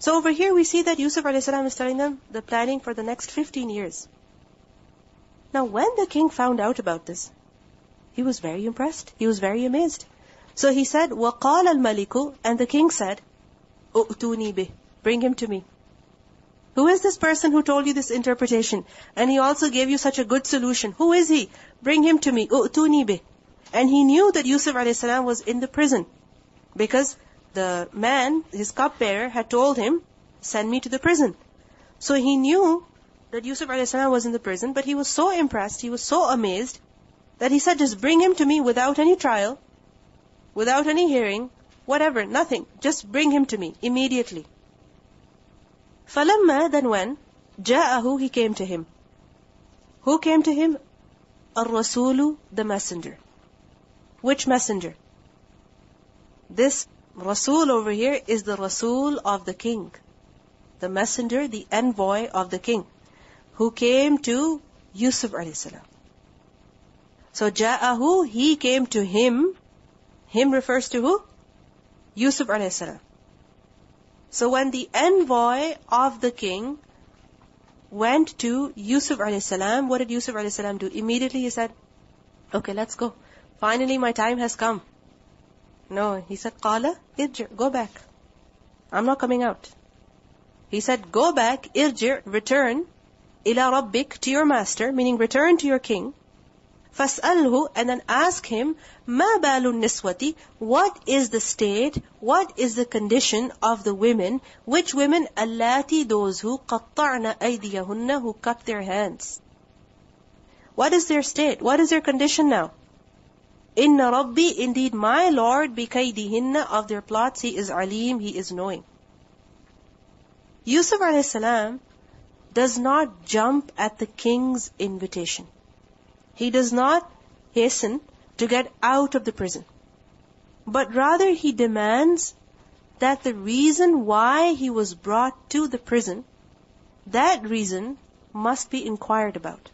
So over here we see that Yusuf a.s. is telling them the planning for the next 15 years. Now when the king found out about this, he was very impressed. He was very amazed. So he said, وَقَالَ الْمَلِكُ, and the king said, أُؤْتُونِي بِهِ, bring him to me. Who is this person who told you this interpretation? And he also gave you such a good solution. Who is he? Bring him to me. أُؤْتُونِي بِهِ. And he knew that Yusuf a.s. was in the prison. Because the man, his cupbearer, had told him, send me to the prison. So he knew that Yusuf a.s. was in the prison, but he was so impressed, he was so amazed, that he said, just bring him to me without any trial, without any hearing, whatever, nothing. Just bring him to me immediately. فَلَمَّا, then when, جَاءَهُ, he came to him. Who came to him? الرَّسُولُ, the messenger. Which messenger? This Rasul over here is the Rasul of the king. The messenger, the envoy of the king, who came to Yusuf a.s. So جَاءَهُ, he came to him. Him refers to who? Yusuf a.s. So when the envoy of the king went to Yusuf a.s., what did Yusuf a.s. do? Immediately he said, okay, let's go. Finally my time has come. No, he said, قَالَ إِرْجِعْ, go back. I'm not coming out. He said, go back, إِرْجِعْ, return, إِلَى رَبِّكَ, to your master, meaning return to your king. فَاسْأَلْهُ, and then ask him, مَا بَالُ النِّسْوَةِ, what is the state, what is the condition of the women, which women, allati, those who, قَطَّعْنَ أَيْدِيَهُنَّ, who cut their hands. What is their state? What is their condition now? Inna Rabbi, indeed my Lord, bikaydihinna, of their plots, he is alim, he is knowing. Yusuf a.s. does not jump at the king's invitation. He does not hasten to get out of the prison. But rather he demands that the reason why he was brought to the prison, that reason must be inquired about.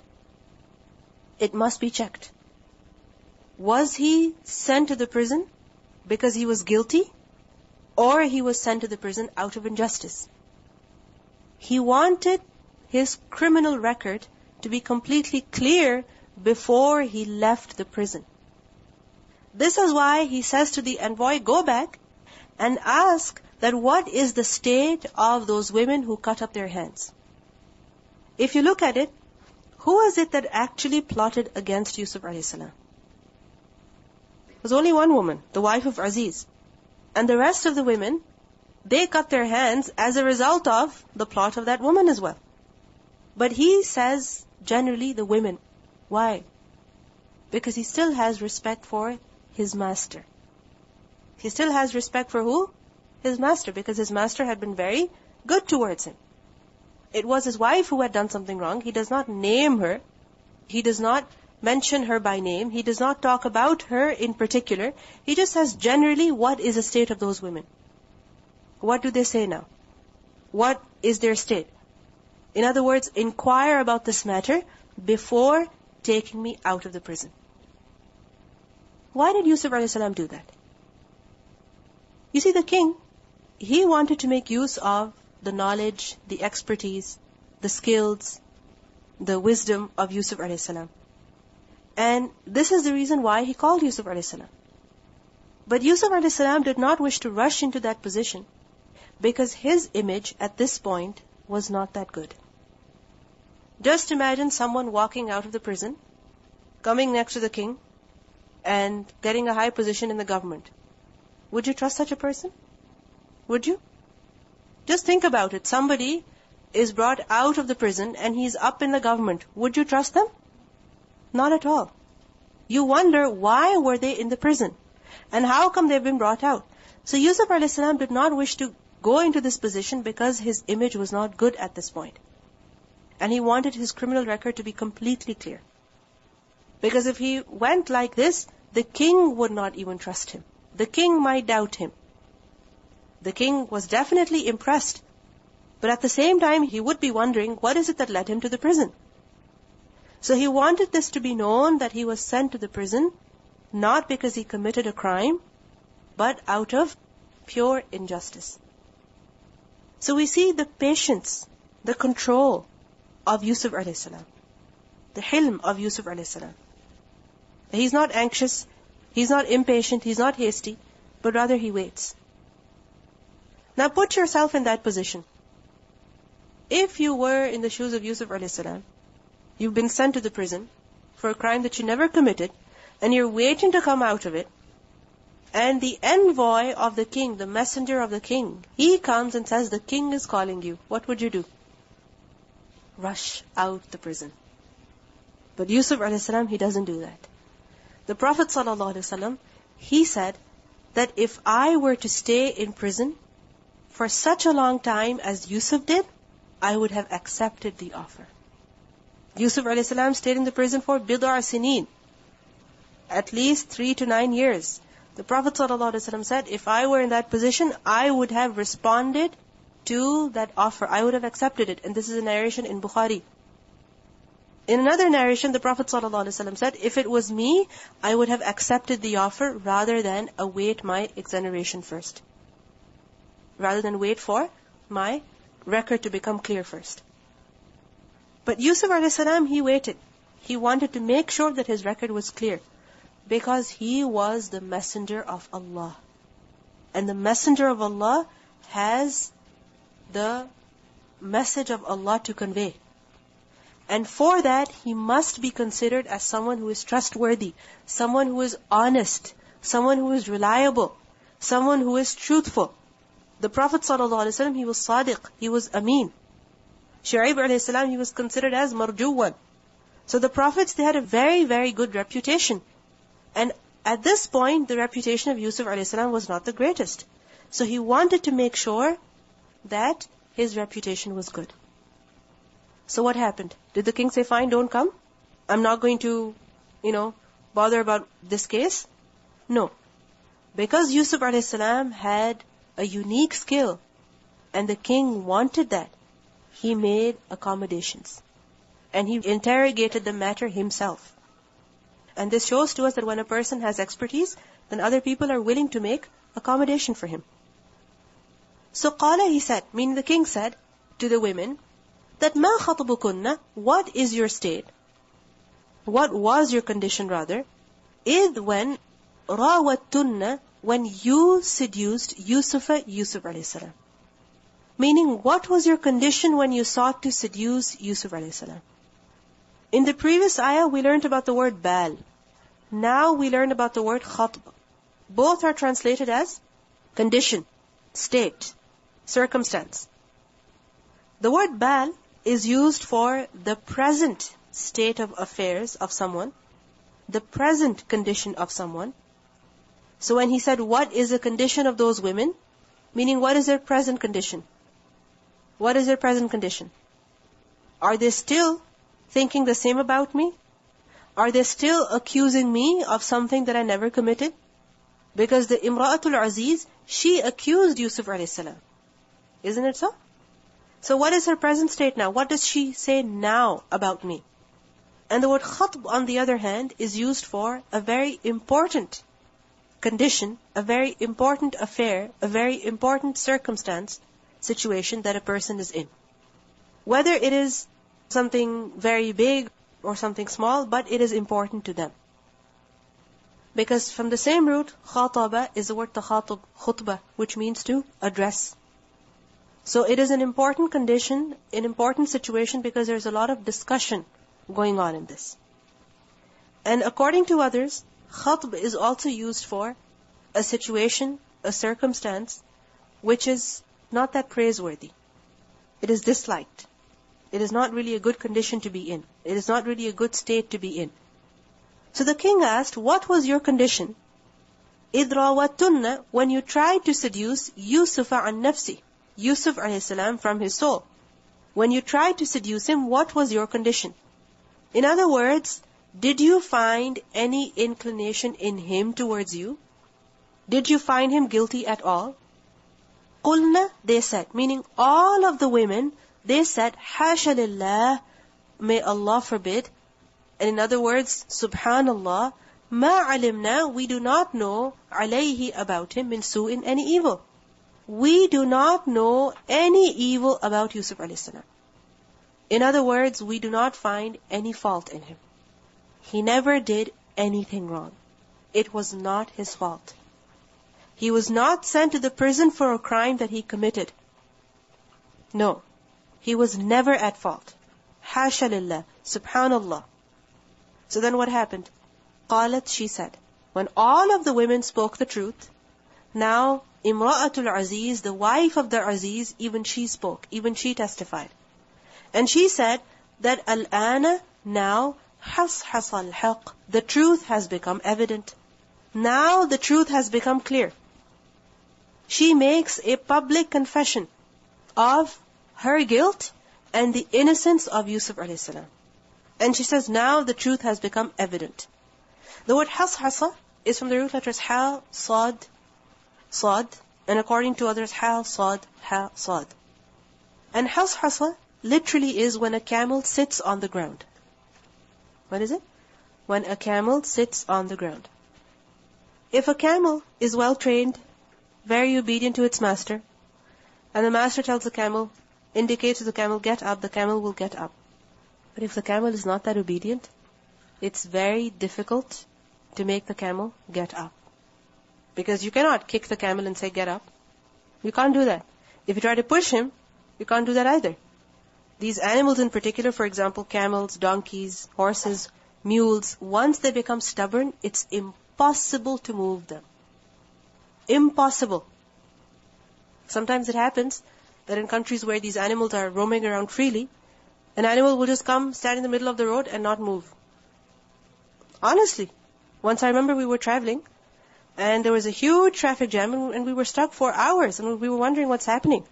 It must be checked. Was he sent to the prison because he was guilty, or he was sent to the prison out of injustice? He wanted his criminal record to be completely clear before he left the prison. This is why he says to the envoy, go back and ask that what is the state of those women who cut up their hands. If you look at it, who was it that actually plotted against Yusuf a.s.? It was only one woman, the wife of Aziz. And the rest of the women, they cut their hands as a result of the plot of that woman as well. But he says generally the women. Why? Because he still has respect for his master. He still has respect for who? His master, because his master had been very good towards him. It was his wife who had done something wrong. He does not name her. He does not mention her by name. He does not talk about her in particular. He just says generally what is the state of those women. What do they say now? What is their state? In other words, inquire about this matter before taking me out of the prison. Why did Yusuf a.s. do that? You see, the king, he wanted to make use of the knowledge, the expertise, the skills, the wisdom of Yusuf a.s. And this is the reason why he called Yusuf a.s. But Yusuf a.s. did not wish to rush into that position because his image at this point was not that good. Just imagine someone walking out of the prison, coming next to the king, and getting a high position in the government. Would you trust such a person? Would you? Just think about it. Somebody is brought out of the prison and he's up in the government. Would you trust them? Not at all. You wonder why were they in the prison? And how come they've been brought out? So Yusuf a.s. did not wish to go into this position because his image was not good at this point. And he wanted his criminal record to be completely clear. Because if he went like this, the king would not even trust him. The king might doubt him. The king was definitely impressed. But at the same time, he would be wondering, what is it that led him to the prison? So he wanted this to be known that he was sent to the prison, not because he committed a crime, but out of pure injustice. So we see the patience, the control of Yusuf alayhi salam. The hilm of Yusuf alayhi salam. He's not anxious, he's not impatient, he's not hasty, but rather he waits. Now put yourself in that position. If you were in the shoes of Yusuf alayhi salam, you've been sent to the prison for a crime that you never committed, and you're waiting to come out of it, and the envoy of the king, the messenger of the king, he comes and says, the king is calling you. What would you do? Rush out the prison. But Yusuf alayhi salam, he doesn't do that. The Prophet sallallahu alaihi wasallam, he said that if I were to stay in prison for such a long time as Yusuf did, I would have accepted the offer. Yusuf alayhi salam stayed in the prison for bid'a sineen, at least 3 to 9 years. The Prophet ﷺ said, if I were in that position, I would have responded to that offer. I would have accepted it. And this is a narration in Bukhari. In another narration, the Prophet ﷺ said, if it was me, I would have accepted the offer rather than await my exoneration first. Rather than wait for my record to become clear first. But Yusuf a.s., he waited. He wanted to make sure that his record was clear. Because he was the messenger of Allah. And the messenger of Allah has the message of Allah to convey. And for that, he must be considered as someone who is trustworthy, someone who is honest, someone who is reliable, someone who is truthful. The Prophet ﷺ, he was sadiq, he was ameen. Shu'aib a.s., he was considered as marjuwan. So the Prophets, they had a very, very good reputation. And at this point, the reputation of Yusuf a.s. was not the greatest. So he wanted to make sure that his reputation was good. So what happened? Did the king say, fine, don't come? I'm not going to, bother about this case? No. Because Yusuf a.s. had a unique skill, and the king wanted that, he made accommodations. And he interrogated the matter himself. And this shows to us that when a person has expertise, then other people are willing to make accommodation for him. So qala, he said, meaning the king said to the women, that ma khatabukunna, what is your state? What was your condition rather? Id when rawattunna, when you seduced Yusuf alayhi salam. Meaning, what was your condition when you sought to seduce Yusuf alayhi salam? In the previous ayah, we learned about the word bal. Now we learn about the word khatb. Both are translated as condition, state, circumstance. The word bal is used for the present state of affairs of someone, the present condition of someone. So when he said, what is the condition of those women? Meaning, what is their present condition? What is their present condition? Are they still thinking the same about me? Are they still accusing me of something that I never committed? Because the Imra'atul Aziz, she accused Yusuf a.s. Isn't it so? So what is her present state now? What does she say now about me? And the word khatb, on the other hand, is used for a very important condition, a very important affair, a very important circumstance, situation that a person is in. Whether it is something very big or something small, but it is important to them. Because from the same root, khataba is the word takhatub, khutbah, which means to address. So it is an important condition, an important situation, because there's a lot of discussion going on in this. And according to others, khatb is also used for a situation, a circumstance, which is not that praiseworthy. It is disliked. It is not really a good condition to be in. It is not really a good state to be in. So the king asked, what was your condition? إِذْ رَاوَتُّنَّ, when you tried to seduce Yusuf an nafsi, Yusuf a.s. from his soul. When you tried to seduce him, what was your condition? In other words, did you find any inclination in him towards you? Did you find him guilty at all? قُلْنَا, they said, meaning all of the women, they said, حَاشَ لِلَّهِ, may Allah forbid. And in other words, subhanallah, مَا عَلِمْنَا, we do not know, عَلَيْهِ, about him, min su'in, any evil. we do not know any evil about Yusuf alayhi salam. In other words, we do not find any fault in him. He never did anything wrong. It was not his fault. He was not sent to the prison for a crime that he committed. No. He was never at fault. Hasha lillah. Subhanallah. So then what happened? Qalat, she said. When all of the women spoke the truth, now Imra'atul Aziz, the wife of the Aziz, even she spoke, even she testified. And she said that Al-ana, now, حصحص الحق, the truth has become evident. Now the truth has become clear. She makes a public confession of her guilt and the innocence of Yusuf alayhi salam. And she says, now the truth has become evident. The word حصحص is from the root letters ha, sad, sad, and according to others, ha, sad, ha, sad. And حصحص literally is when a camel sits on the ground. What is it? When a camel sits on the ground. If a camel is well trained, very obedient to its master, and the master tells the camel, indicates to the camel, get up, the camel will get up. But if the camel is not that obedient, it's very difficult to make the camel get up. Because you cannot kick the camel and say, get up. You can't do that. If you try to push him, you can't do that either. These animals in particular, for example, camels, donkeys, horses, mules, once they become stubborn, it's impossible to move them. Impossible. Sometimes it happens that in countries where these animals are roaming around freely, an animal will just come, stand in the middle of the road and not move. Honestly. Once I remember we were traveling, and there was a huge traffic jam, and we were stuck for hours, and we were wondering what's happening.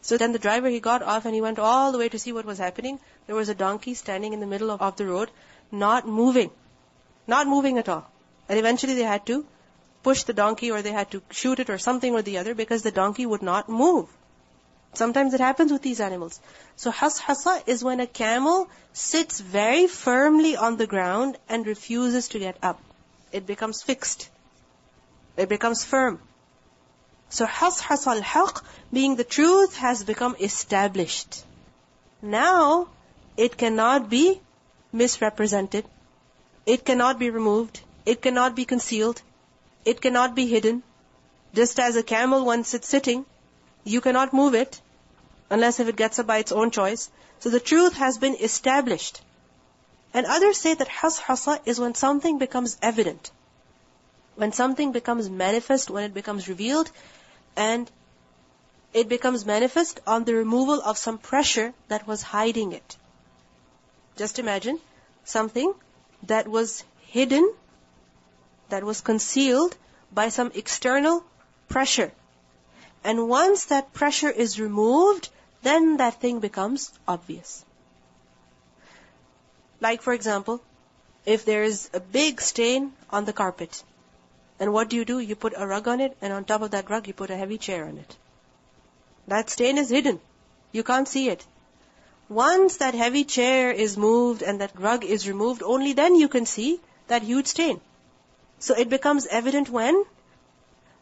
So then the driver, he got off and he went all the way to see what was happening. There was a donkey standing in the middle of the road, not moving. Not moving at all. And eventually they had to push the donkey, or they had to shoot it or something or the other, because the donkey would not move. Sometimes it happens with these animals. So حصحص is when a camel sits very firmly on the ground and refuses to get up. It becomes fixed. It becomes firm. So حصحص الحق, being the truth, has become established. Now, it cannot be misrepresented. It cannot be removed. It cannot be concealed. It cannot be hidden. Just as a camel, once it's sitting, you cannot move it, unless if it gets up by its own choice. So the truth has been established. And others say that حصحص is when something becomes evident. When something becomes manifest, when it becomes revealed, and it becomes manifest on the removal of some pressure that was hiding it. Just imagine something that was hidden, that was concealed by some external pressure. And once that pressure is removed, then that thing becomes obvious. Like, for example, if there is a big stain on the carpet, and what do? You put a rug on it, and on top of that rug, you put a heavy chair on it. That stain is hidden. You can't see it. Once that heavy chair is moved and that rug is removed, only then you can see that huge stain. So it becomes evident when?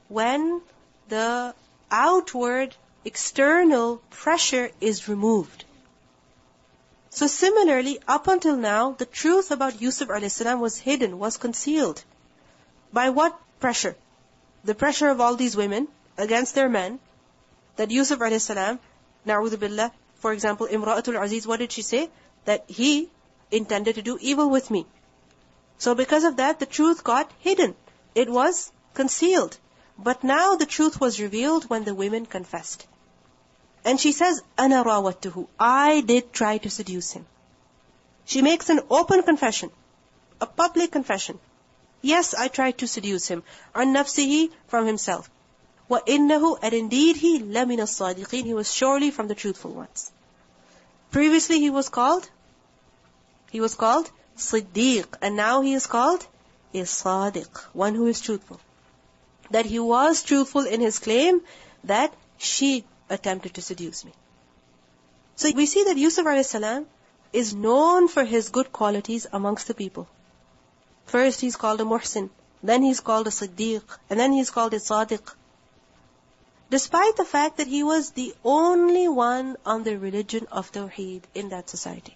When the outward, external pressure is removed. So similarly, up until now, the truth about Yusuf a.s. was hidden, was concealed. By what pressure? The pressure of all these women against their men, that Yusuf a.s., na'udhu billah, for example, Imra'atul Aziz, what did she say? That he intended to do evil with me. So because of that, the truth got hidden. It was concealed. But now the truth was revealed when the women confessed. And she says, أَنَا رَاوَدْتُهُ, I did try to seduce him. She makes an open confession, a public confession. Yes, I tried to seduce him. عَنْ نَفْسِهِ, from himself. وَإِنَّهُ, and indeed he, لَمِنَ الصَّادِقِينَ, he was surely from the truthful ones. Previously he was called Siddiq, and now he is called a Sadiq, one who is truthful. That he was truthful in his claim that she attempted to seduce me. So we see that Yusuf a.s. is known for his good qualities amongst the people. First he's called a Muhsin, then he's called a Siddiq, and then he's called a Sadiq. despite the fact that he was the only one on the religion of Tawheed in that society.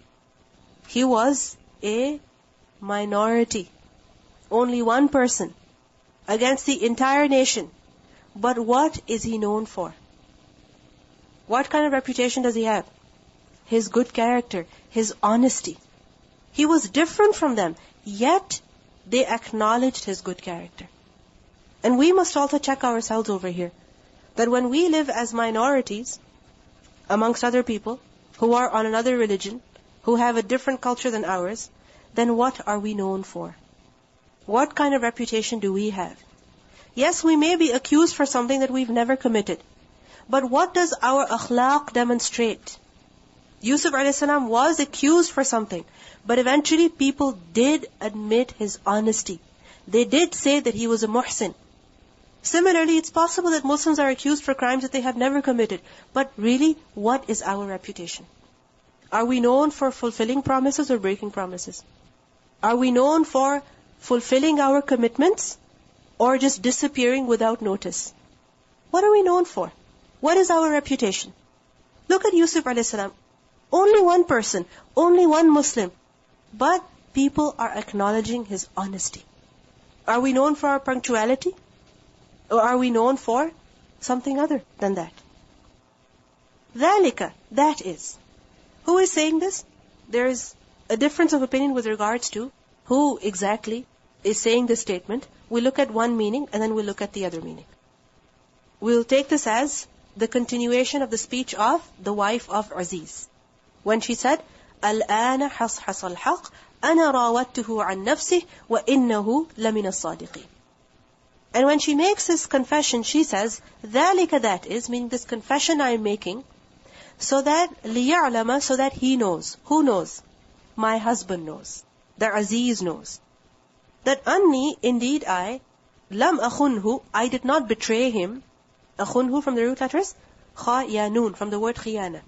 He was a minority, only one person against the entire nation. But what is he known for? What kind of reputation does he have? His good character, his honesty. He was different from them, yet they acknowledged his good character. And we must also check ourselves over here, that when we live as minorities amongst other people who are on another religion, who have a different culture than ours, then what are we known for? What kind of reputation do we have? Yes, we may be accused for something that we've never committed. But what does our akhlaq demonstrate? Yusuf a.s. was accused for something, but eventually people did admit his honesty. They did say that he was a muhsin. Similarly, it's possible that Muslims are accused for crimes that they have never committed. But really, what is our reputation? Are we known for fulfilling promises or breaking promises? Are we known for fulfilling our commitments or just disappearing without notice? What are we known for? What is our reputation? Look at Yusuf a.s. Only one person, only one Muslim. But people are acknowledging his honesty. Are we known for our punctuality? Or are we known for something other than that? ذَلِكَ, that is. Who is saying this? There is a difference of opinion with regards to who exactly is saying this statement. We'll look at one meaning and then we'll look at the other meaning. We'll take this as the continuation of the speech of the wife of Aziz. When she said, الْآنَ حَصْحَصَ الْحَقِّ أَنَا رَاوَدْتُهُ عَنْ نَفْسِهِ وَإِنَّهُ لَمِنَ الصَّادِقِينَ. And when she makes this confession, she says, ذَلِكَ, that is, meaning this confession I am making, so that لِيَعْلَمَ, so that he knows. Who knows? My husband knows. The Aziz knows. That أَنِّي, indeed I, لَمْ أَخُنْهُ, I did not betray him. أَخُنْهُ from the root letters, خَيَانُون, from the word خِيَانَة.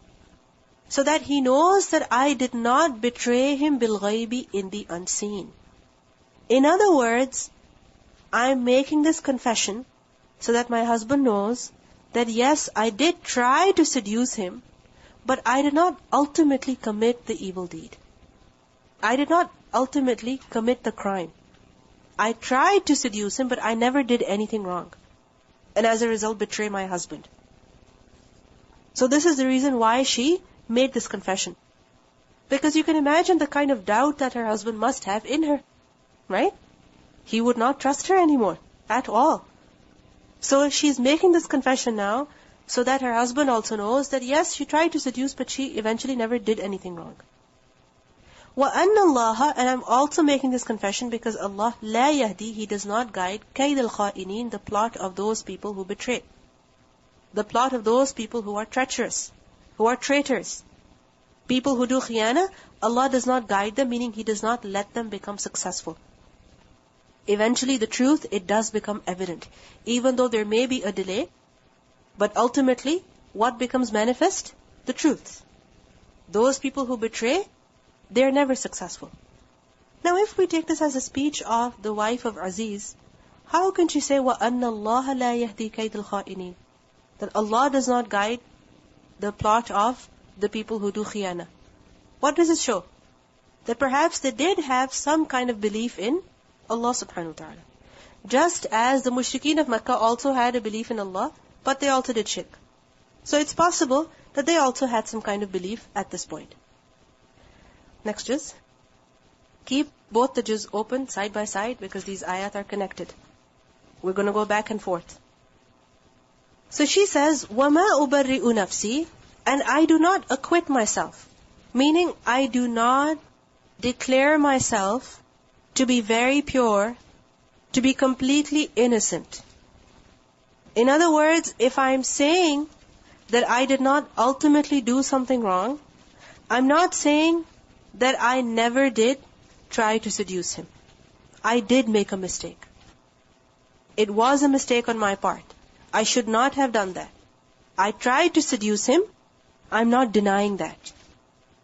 So that he knows that I did not betray him بِالْغَيْبِ, in the unseen. In other words, I'm making this confession so that my husband knows that yes, I did try to seduce him, but I did not ultimately commit the evil deed. I did not ultimately commit the crime. I tried to seduce him, but I never did anything wrong. And as a result, betray my husband. So this is the reason why she made this confession. Because you can imagine the kind of doubt that her husband must have in her. Right? He would not trust her anymore, at all. So she's making this confession now, so that her husband also knows that yes, she tried to seduce, but she eventually never did anything wrong. وَأَنَّ اللَّهَ, and I'm also making this confession because Allah, لَا يَهْدِي, He does not guide, كَيْدَ الْخَائِنِينَ, the plot of those people who betray. The plot of those people who are treacherous, who are traitors. People who do khiyana, Allah does not guide them, meaning He does not let them become successful. Eventually the truth, it does become evident. Even though there may be a delay, but ultimately, what becomes manifest? The truth. Those people who betray, they're never successful. Now if we take this as a speech of the wife of Aziz, how can she say, وَأَنَّ اللَّهَ لَا يَهْدِي كَيْدَ الْخَائِنِينَ, that Allah does not guide the plot of the people who do khiyana? What does it show? That perhaps they did have some kind of belief in Allah subhanahu wa ta'ala. Just as the mushrikeen of Makkah also had a belief in Allah, but they also did shirk. So it's possible that they also had some kind of belief at this point. Next juz. Keep both the juz open side by side because these ayat are connected. We're going to go back and forth. So she says, وَمَا أُبَرِّئُ نَفْسِي, and I do not acquit myself. Meaning, I do not declare myself to be very pure, to be completely innocent. In other words, if I'm saying that I did not ultimately do something wrong, I'm not saying that I never did try to seduce him. I did make a mistake. It was a mistake on my part. I should not have done that. I tried to seduce him. I'm not denying that.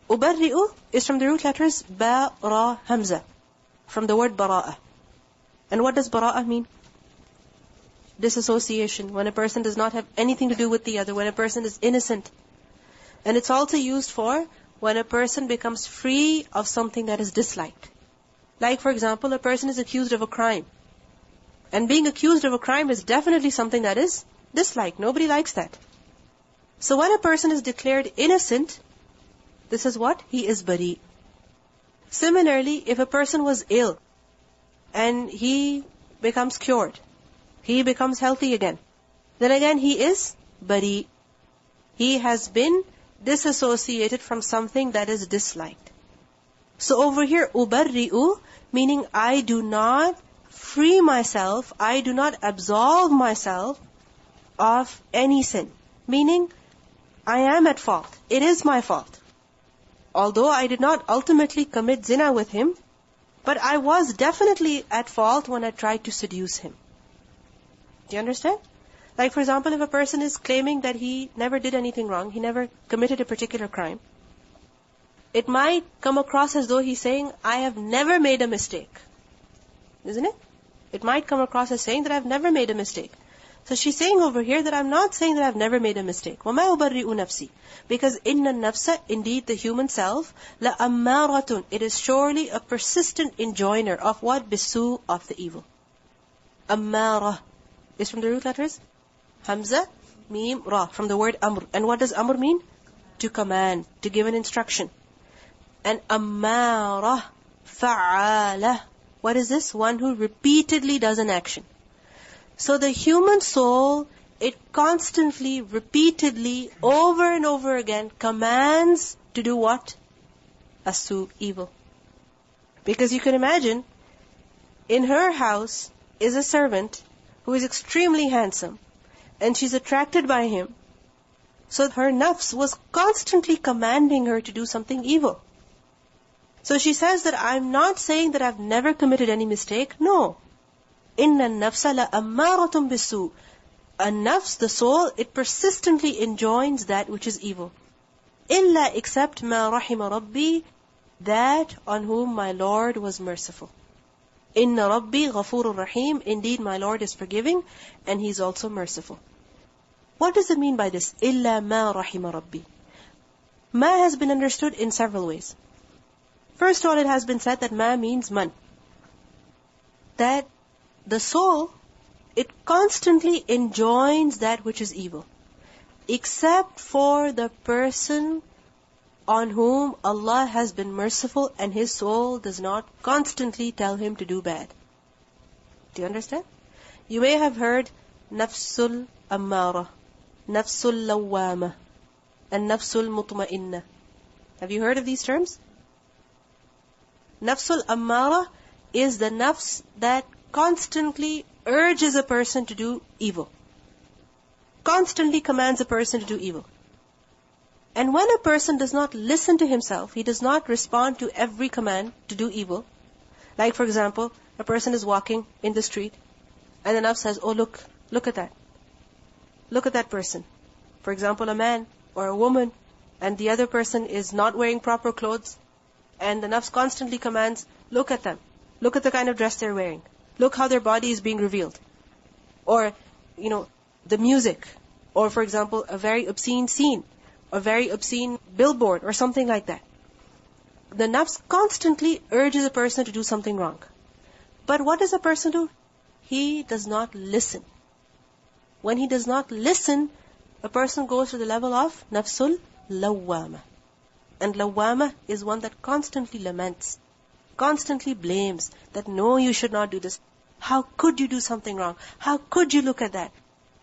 Ubarri'u is from the root letters ba, ra, hamza, from the word bara'ah. And what does bara'ah mean? disassociation, when a person does not have anything to do with the other, when a person is innocent. And it's also used for when a person becomes free of something that is disliked. Like, for example, a person is accused of a crime. And being accused of a crime is definitely something that is disliked. Nobody likes that. So when a person is declared innocent, this is what? He is bari. Similarly, if a person was ill and he becomes cured, he becomes healthy again, then again he is bari. He has been disassociated from something that is disliked. So over here, ubarri'u, meaning I do not free myself, I do not absolve myself of any sin. Meaning, I am at fault. It is my fault. Although I did not ultimately commit zina with him, but I was definitely at fault when I tried to seduce him. Do you understand? Like, for example, if a person is claiming that he never did anything wrong, he never committed a particular crime, it might come across as though he's saying, I have never made a mistake. Isn't it? It might come across as saying that I've never made a mistake. So she's saying over here that I'm not saying that I've never made a mistake. وَمَا أُبَرِّئُ نَفْسِي. Because إِنَّ النَّفْسَ, indeed the human self, لَأَمَّارَةٌ, it is surely a persistent enjoiner of what? Bisu, of the evil. Ammara is from the root letters Hamza, Mim, Ra, from the word Amr. And what does Amr mean? To command, to give an instruction. And Ammara, Fa'ala. What is this? One who repeatedly does an action. So the human soul, it constantly, repeatedly, over and over again, commands to do what? Asu, evil. Because you can imagine, in her house is a servant who is extremely handsome, and she's attracted by him. So her nafs was constantly commanding her to do something evil. So she says that I'm not saying that I've never committed any mistake. No. Inna nafsa la ammaratun bisu. A nafs, the soul, it persistently enjoins that which is evil. Illa, except ma rahima rabbi, that on whom my Lord was merciful. Inna rabbi ghafurur rahim. Indeed, my Lord is forgiving, and He's also merciful. What does it mean by this? Illa ma rahima rabbi. Ma has been understood in several ways. First of all, it has been said that ma means man. That the soul, it constantly enjoins that which is evil, except for the person on whom Allah has been merciful and his soul does not constantly tell him to do bad. Do you understand? You may have heard nafsul ammara, nafsul lawwama, and nafsul mutma'inna. Have you heard of these terms? Nafsul ammara is the nafs that constantly urges a person to do evil. Constantly commands a person to do evil. And when a person does not listen to himself, he does not respond to every command to do evil. Like, for example, a person is walking in the street, and the nafs says, oh look at that. Look at that person. For example, a man or a woman, and the other person is not wearing proper clothes, and the nafs constantly commands, look at them. Look at the kind of dress they're wearing. Look how their body is being revealed. Or, the music. Or, for example, a very obscene scene. A very obscene billboard or something like that. The nafs constantly urges a person to do something wrong. But what does a person do? He does not listen. When he does not listen, a person goes to the level of nafsul lawwama. And lawwama is one that constantly laments, constantly blames, that no, you should not do this. How could you do something wrong? How could you look at that?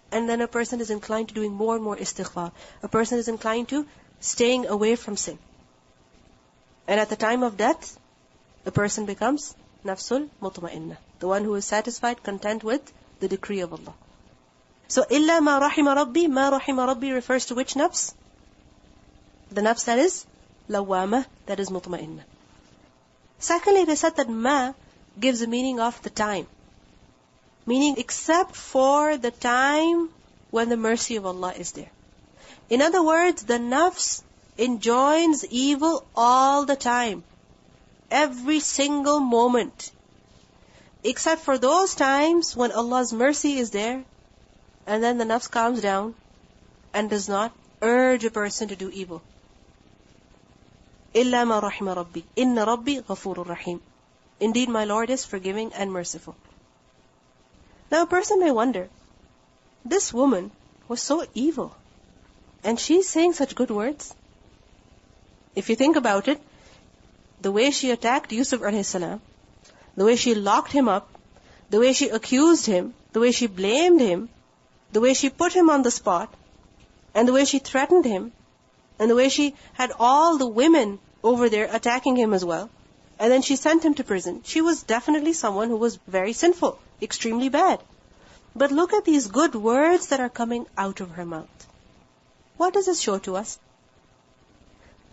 And then a person is inclined to doing more and more istighfar. A person is inclined to staying away from sin. And at the time of death, the person becomes nafsul mutma'inna, the one who is satisfied, content with the decree of Allah. So, illa ma rahima rabbi refers to which nafs? The nafs that is lawwama, that is mutma'inna. Secondly, they said that ma gives a meaning of the time. Meaning, except for the time when the mercy of Allah is there. In other words, the nafs enjoins evil all the time. Every single moment. Except for those times when Allah's mercy is there, and then the nafs calms down and does not urge a person to do evil. إِلَّا مَا رَحِمَ رَبِّي إِنَّ رَبِّي غَفُورٌ رَحِيمٌ. Indeed, my Lord is forgiving and merciful. Now a person may wonder, this woman was so evil, and she's saying such good words? If you think about it, the way she attacked Yusuf alayhi salam, the way she locked him up, the way she accused him, the way she blamed him, the way she put him on the spot, and the way she threatened him, and the way she had all the women over there attacking him as well, and then she sent him to prison. She was definitely someone who was very sinful, extremely bad. But look at these good words that are coming out of her mouth. What does this show to us?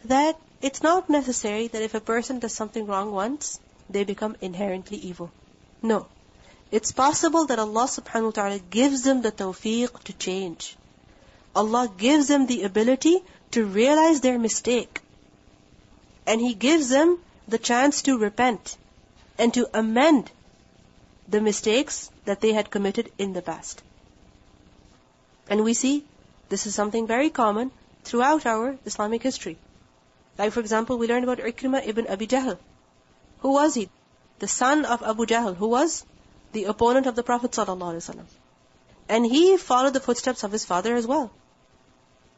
That it's not necessary that if a person does something wrong once, they become inherently evil. No. It's possible that Allah subhanahu wa ta'ala gives them the tawfiq to change. Allah gives them the ability to realize their mistake. And He gives them the chance to repent and to amend the mistakes that they had committed in the past. And we see this is something very common throughout our Islamic history. Like for example, we learned about Ikrimah ibn Abi Jahl. Who was he? The son of Abu Jahl, who was the opponent of the Prophet ﷺ. And he followed the footsteps of his father as well.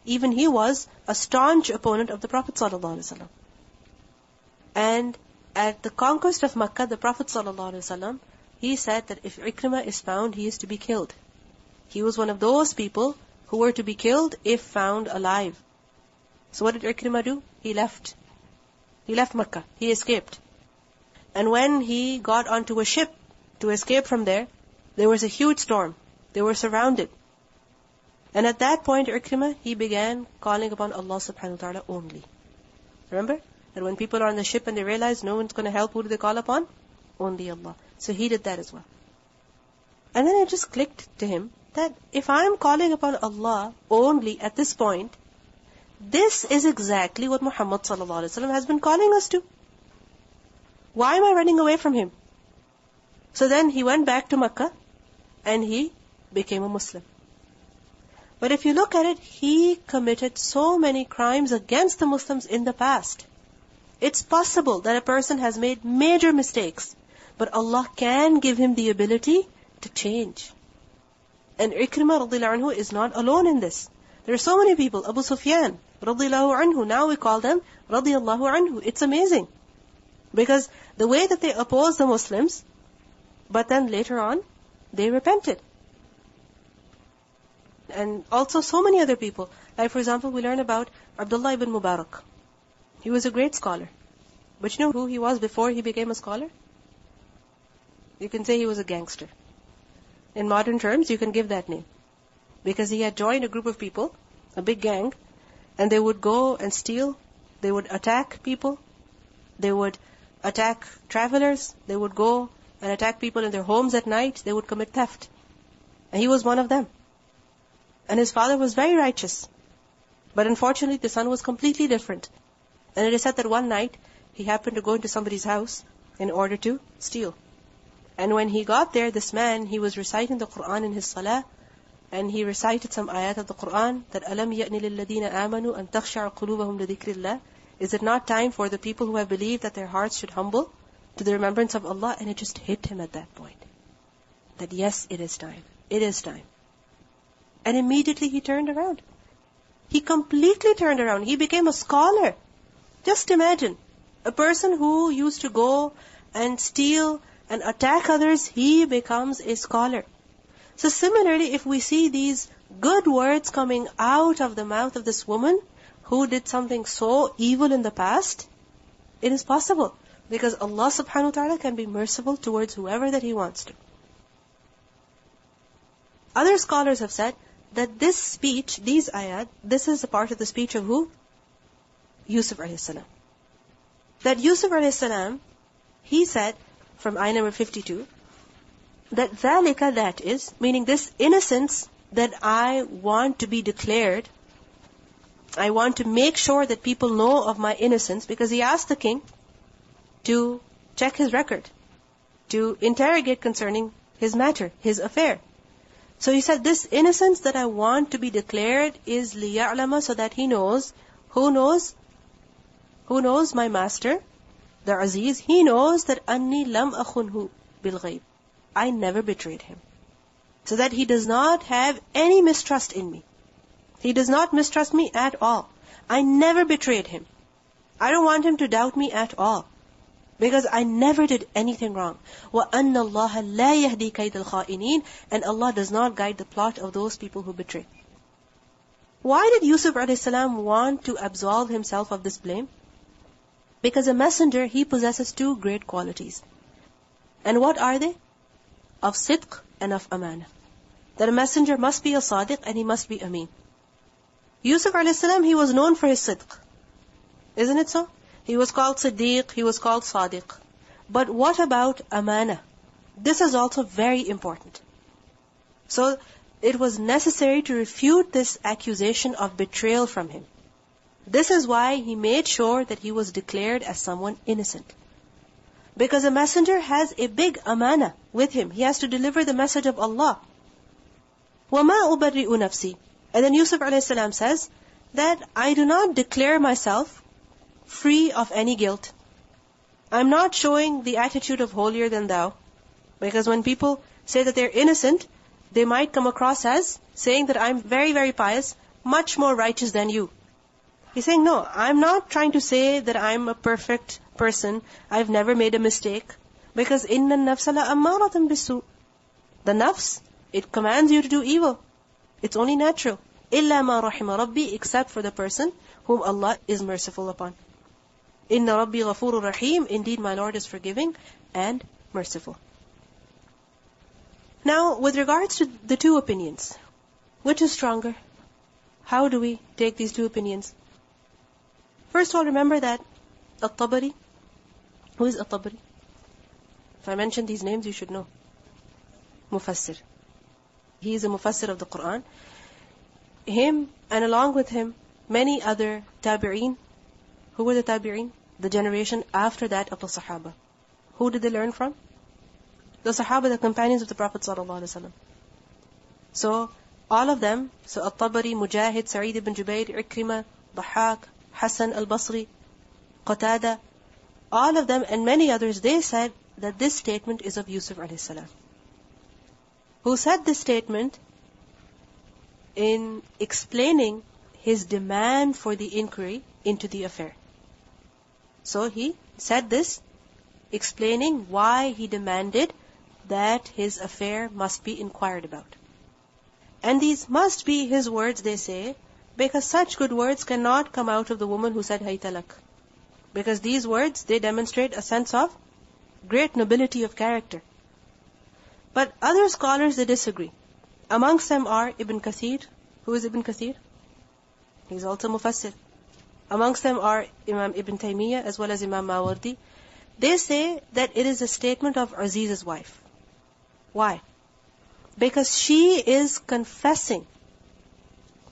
Even he was a staunch opponent of the Prophet ﷺ. And at the conquest of Makkah, the Prophet ﷺ, he said that if Ikrimah is found, he is to be killed. He was one of those people who were to be killed if found alive. So what did Ikrimah do? He left. He left Makkah. He escaped. And when he got onto a ship to escape from there, there was a huge storm. They were surrounded. And at that point, Ikrimah, he began calling upon Allah subhanahu wa ta'ala only. Remember? That when people are on the ship and they realize no one's going to help, who do they call upon? Only Allah. So he did that as well. And then it just clicked to him that if I'm calling upon Allah only at this point, this is exactly what Muhammad ﷺ has been calling us to. Why am I running away from him? So then he went back to Makkah and he became a Muslim. But if you look at it, he committed so many crimes against the Muslims in the past. It's possible that a person has made major mistakes, but Allah can give him the ability to change. And Ikrimah radiallahu anhu is not alone in this. There are so many people. Abu Sufyan radiallahu anhu, now we call them radiallahu anhu. It's amazing. Because the way that they opposed the Muslims, but then later on, they repented. And also so many other people. Like for example, we learn about Abdullah ibn Mubarak. He was a great scholar. But you know who he was before he became a scholar? You can say he was a gangster. In modern terms, you can give that name. Because he had joined a group of people, a big gang, and they would go and steal, they would attack people, they would attack travelers, they would go and attack people in their homes at night, they would commit theft. And he was one of them. And his father was very righteous. But unfortunately, the son was completely different. And it is said that one night, he happened to go into somebody's house in order to steal. And when he got there, this man, he was reciting the Qur'an in his salah, and he recited some ayat of the Qur'an, that أَلَمْ يَأْنِ لِلَّذِينَ آمَنُوا أَن تَخْشَعَ قُلُوبَهُمْ لِذِكْرِ اللَّهِ. Is it not time for the people who have believed that their hearts should humble to the remembrance of Allah? And it just hit him at that point. That yes, it is time. It is time. And immediately he turned around. He completely turned around. He became a scholar. Just imagine, a person who used to go and steal and attack others, he becomes a scholar. So similarly, if we see these good words coming out of the mouth of this woman who did something so evil in the past, it is possible. Because Allah subhanahu wa ta'ala can be merciful towards whoever that He wants to. Other scholars have said that this speech, these ayat, this is a part of the speech of who? Yusuf alayhi salam. That Yusuf alayhi salam, he said, from ayah number 52, that ذَلِكَ, that is, meaning this innocence that I want to be declared, I want to make sure that people know of my innocence, because he asked the king to check his record, to interrogate concerning his matter, his affair. So he said, this innocence that I want to be declared is لِيَعْلَمَ, so that he knows. Who knows? Who knows? My master, the Aziz. He knows that أَنِّي لَمْ أَخُنْهُ بِالْغَيْبِ, I never betrayed him. So that he does not have any mistrust in me. He does not mistrust me at all. I never betrayed him. I don't want him to doubt me at all. Because I never did anything wrong. وَأَنَّ اللَّهَ لَا يَهْدِي كَيْدَ الْخَائِنِينَ, and Allah does not guide the plot of those people who betray. Why did Yusuf a.s. want to absolve himself of this blame? Because a messenger, he possesses two great qualities. And what are they? Of sidq and of amana. That a messenger must be a sadiq and he must be ameen. Yusuf a.s., he was known for his sidq. Isn't it so? He was called Siddiq, he was called Sadiq. But what about amana? This is also very important. So, it was necessary to refute this accusation of betrayal from him. This is why he made sure that he was declared as someone innocent. Because a messenger has a big amana with him. He has to deliver the message of Allah. وَمَا أُبَرِّئُ نَفْسِي. And then Yusuf a.s. says that I do not declare myself free of any guilt. I'm not showing the attitude of holier than thou. Because when people say that they're innocent, they might come across as saying that I'm very, very pious, much more righteous than you. He's saying, no, I'm not trying to say that I'm a perfect person. I've never made a mistake. Because إِنَّ النَّفْسَ لَأَمَّارَةً بِالسُّوءِ. The nafs, it commands you to do evil. It's only natural. إِلَّا مَا رَحِمَ رَبِّي, except for the person whom Allah is merciful upon. Inna Rabbi Ghafurur Rahim, indeed my Lord is forgiving and merciful. Now, with regards to the two opinions, which is stronger? How do we take these two opinions? First of all, remember that At-Tabari, who is At-Tabari? If I mention these names, you should know. Mufassir. He is a Mufassir of the Quran. Him, and along with him, many other Tabi'een. Who were the Tabi'een? The generation after that of the Sahaba. Who did they learn from? The Sahaba, the companions of the Prophet ﷺ. So, all of them, so At-Tabari, Mujahid, Sa'id ibn Jubayr, Ikrimah, Dhahak, Hassan al-Basri, Qatada, all of them and many others, they said that this statement is of Yusuf a.s. Who said this statement in explaining his demand for the inquiry into the affair. So he said this, explaining why he demanded that his affair must be inquired about. And these must be his words, they say, because such good words cannot come out of the woman who said haytalak. Because these words, they demonstrate a sense of great nobility of character. But other scholars, they disagree. Amongst them are Ibn Kathir. Who is Ibn Kathir? He's also Mufassir. Amongst them are Imam Ibn Taymiyyah as well as Imam Mawardi. They say that it is a statement of Aziz's wife. Why? Because she is confessing.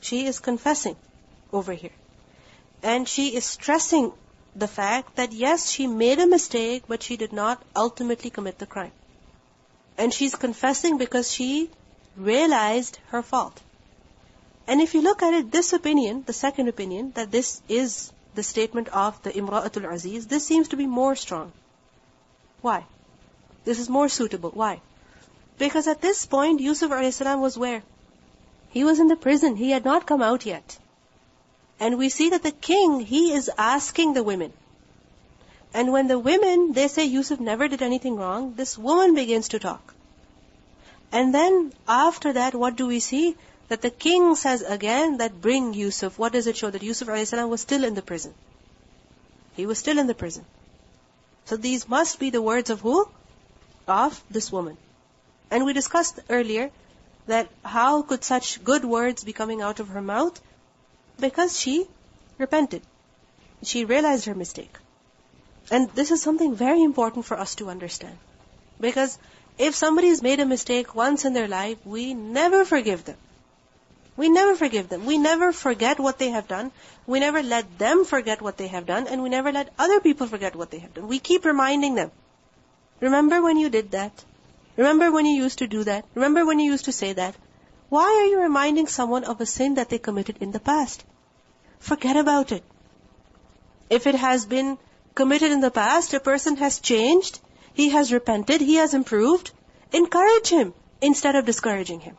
She is confessing over here. And she is stressing the fact that yes, she made a mistake, but she did not ultimately commit the crime. And she's confessing because she realized her fault. And if you look at it, this opinion, the second opinion, that this is the statement of the Imra'atul Aziz, this seems to be more strong. Why? This is more suitable. Why? Because at this point, Yusuf a.s. was where? He was in the prison. He had not come out yet. And we see that the king, he is asking the women. And when the women, they say Yusuf never did anything wrong, this woman begins to talk. And then after that, what do we see? That the king says again that bring Yusuf. What does it show? That Yusuf a.s. was still in the prison. He was still in the prison. So these must be the words of who? Of this woman. And we discussed earlier that how could such good words be coming out of her mouth? Because she repented. She realized her mistake. And this is something very important for us to understand. Because if somebody has made a mistake once in their life, we never forgive them. We never forgive them. We never forget what they have done. We never let them forget what they have done. And we never let other people forget what they have done. We keep reminding them. Remember when you did that? Remember when you used to do that? Remember when you used to say that? Why are you reminding someone of a sin that they committed in the past? Forget about it. If it has been committed in the past, a person has changed, he has repented, he has improved, encourage him instead of discouraging him.